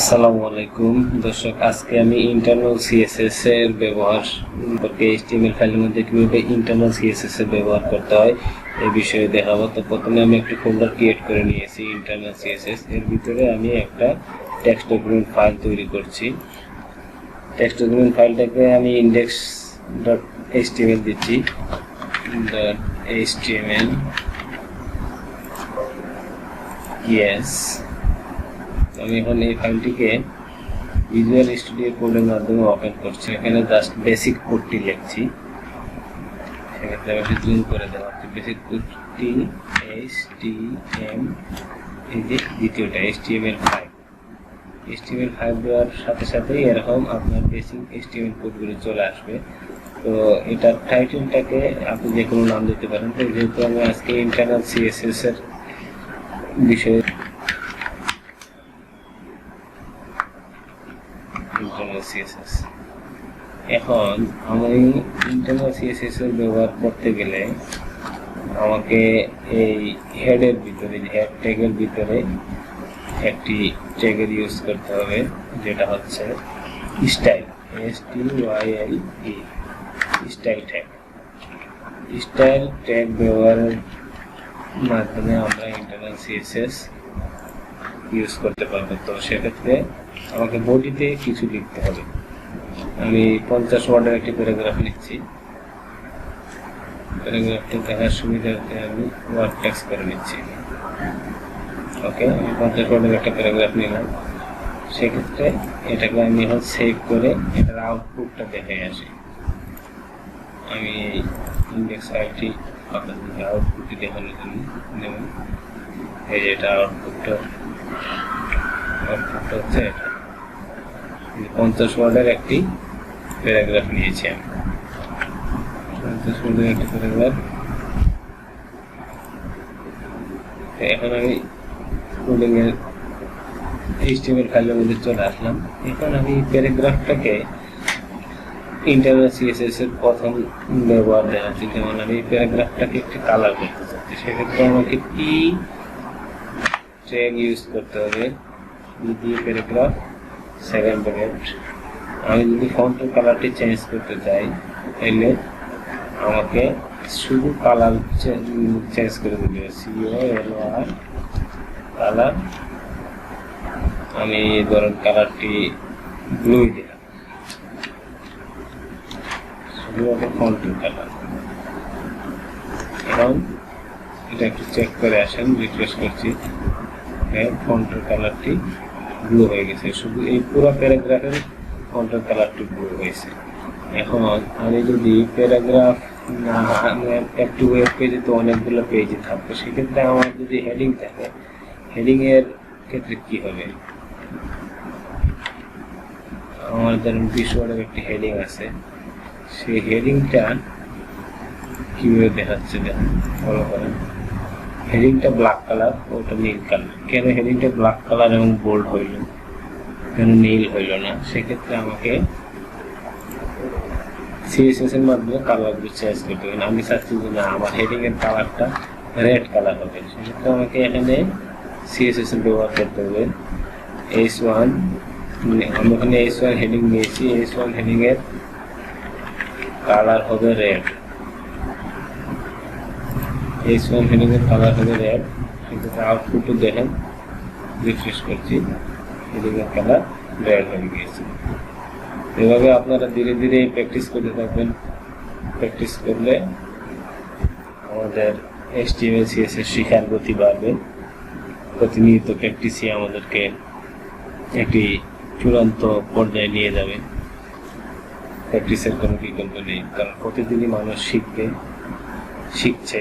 আসসালামু আলাইকুম দর্শক, আজকে আমি ইন্টারনাল সিএসএস এর ব্যবহার সম্পর্কে এইচটিএমএল ফাইলের মধ্যে কিভাবে ইন্টারনাল সিএসএস এর ব্যবহার করতে হয় এই বিষয়ে দেখাবো। তো প্রথমে আমি একটা ফোল্ডার ক্রিয়েট করে নিয়েছি ইন্টারনাল সিএসএস এর ভিতরে আমি একটা টেক্সট ডকুমেন্ট ফাইল তৈরি করছি। টেক্সট ডকুমেন্ট ফাইলটাকে আমি index.html দিচ্ছি, .html yes। আমি এখন এই ফাইলটিকে ভিজুয়াল স্টুডিও কোডের মাধ্যমে ওপেন করছি। এখানে জাস্ট বেসিক কোডটি লিখছি, সেক্ষেত্রে আমি জুম করে দেওয়া হচ্ছে। বেসিক কোডটি HTML, এই যে দ্বিতীয়টা HTML5 দেওয়ার সাথে সাথেই এরকম আপনার বেসিক HTML কোডগুলো চলে আসবে। তো এটার টাইটেলটাকে আপনি যে কোনো নাম দিতে পারেন। তো যেহেতু আমি আজকে ইন্টারনাল সিএসএস এর বিষয়ে এখন আমি ইন্টারনাল সিএসএস এর ব্যবহার করতে গেলে আমাকে এই হেডের ভিতরে, হেড ট্যাগের ভিতরে একটি ট্যাগের ইউজ করতে হবে, যেটা হচ্ছে style, STYLE, style tag. Style tag ব্যবহারের মাধ্যমে আমরা ইন্টারনাল সিএসএস ইউজ করতে পারবো। তো সেক্ষেত্রে আমাকে বডিতে কিছু লিখতে হবে। আমি 50 ওয়ার্ডের একটি প্যারাগ্রাফ লিখছি। প্যারাগ্রাফটি দেখার সুবিধার্থে আমি ওয়ার্ড টেক্সট করে নিচ্ছি। ওকে, আমি 50 ওয়ার্ডের একটা প্যারাগ্রাফ নিলাম। সেক্ষেত্রে এটাকে আমি এখন সেভ করে এটার আউটপুটটা দেখে আসি। আমি ইন্ডেক্স ফাইলটি আপনাদের আউটপুটটি দেখানোর জন্য নেব। এই যে এটা আউটপুটটা হচ্ছে এটা 50 ওয়ার্ডের একটি প্যারাগ্রাফ নিয়েছি আমি। 50 ওয়ার্ডের একটি প্যারাগ্রাফ। এখন আমি কোডিং এর HTML ফাইলের মধ্যে চলে আসলাম। এখন আমি প্যারাগ্রাফটাকে ইন্টারনাল সিএসএস এর প্রথম ব্যবহার দেখাচ্ছি। যেমন আমি প্যারাগ্রাফটাকে একটি কালার করতে চাচ্ছি, সেক্ষেত্রে আমাকে কি ট্যাগ ইউজ করতে হবে, দিয়ে প্যারাগ্রাফ সেকেন্ড ব্র্যাকেট। আমি যদি ফন্টের কালারটি চেঞ্জ করতে চাই তাহলে আমাকে শুধু কালার চেঞ্জ করে দিতে হবে, COLOR কালার। আমি ধরুন কালারটি ব্লু দিলাম, শুধুমাত্র ফন্টের কালার। এখন এটা একটু চেক করে আসেন, রিফ্রেশ করছি, ফন্টের কালারটি ব্লু হয়ে গেছে। শুধু এই পুরো প্যারাগ্রাফের ফন্টের কালারটি ব্লু হয়েছে। এখন আমি যদি প্যারাগ্রাফ না, একটু ওয়েব পেজে তো অনেকগুলো পেজে থাকবে, সেক্ষেত্রে আমার যদি হেডিং থাকে, হেডিং এর ক্ষেত্রে কি হবে? আমার ধরুন 20 ওয়ার্ডের একটি হেডিং আছে, সেই হেডিংটা কিভাবে দেখাচ্ছে দেখুন, ফলো করেন। হেডিংটা ব্ল্যাক কালার, ওটা নীল কালার। কেন হেডিংটা ব্ল্যাক কালার এবং বোল্ড হইল, কেন নীল হইল না? সেক্ষেত্রে আমাকে সিএসএস এর মাধ্যমে কালারগুলো চেঞ্জ করতে হবে। আমি চাচ্ছি যে না, আমার হেডিং এর কালারটা রেড কালার হবে, সেক্ষেত্রে আমাকে এখানে সিএসএস এর ব্যবহার করতে হবে। H1, আমি ওখানে H1 হেডিং নিয়েছি, H1 হেডিং এর কালার হবে রেড। H1 হেডিং এর কালার হবে রেড। সেক্ষেত্রে আউটপুটও দেখেন, রিফ্রেশ করছি, হেডিং এর কালার রেড হয়ে গিয়েছে। এভাবে আপনারা ধীরে ধীরে প্র্যাকটিস করতে থাকবেন। প্র্যাকটিস করলে আমাদের HTML CSS শেখার গতি বাড়বে। প্রতিনিয়ত প্র্যাকটিসই আমাদেরকে একটি চূড়ান্ত পর্যায়ে নিয়ে যাবে। প্র্যাকটিসের কোনো বিকল্প নেই, কারণ প্রতিদিনই মানুষ শিখছে।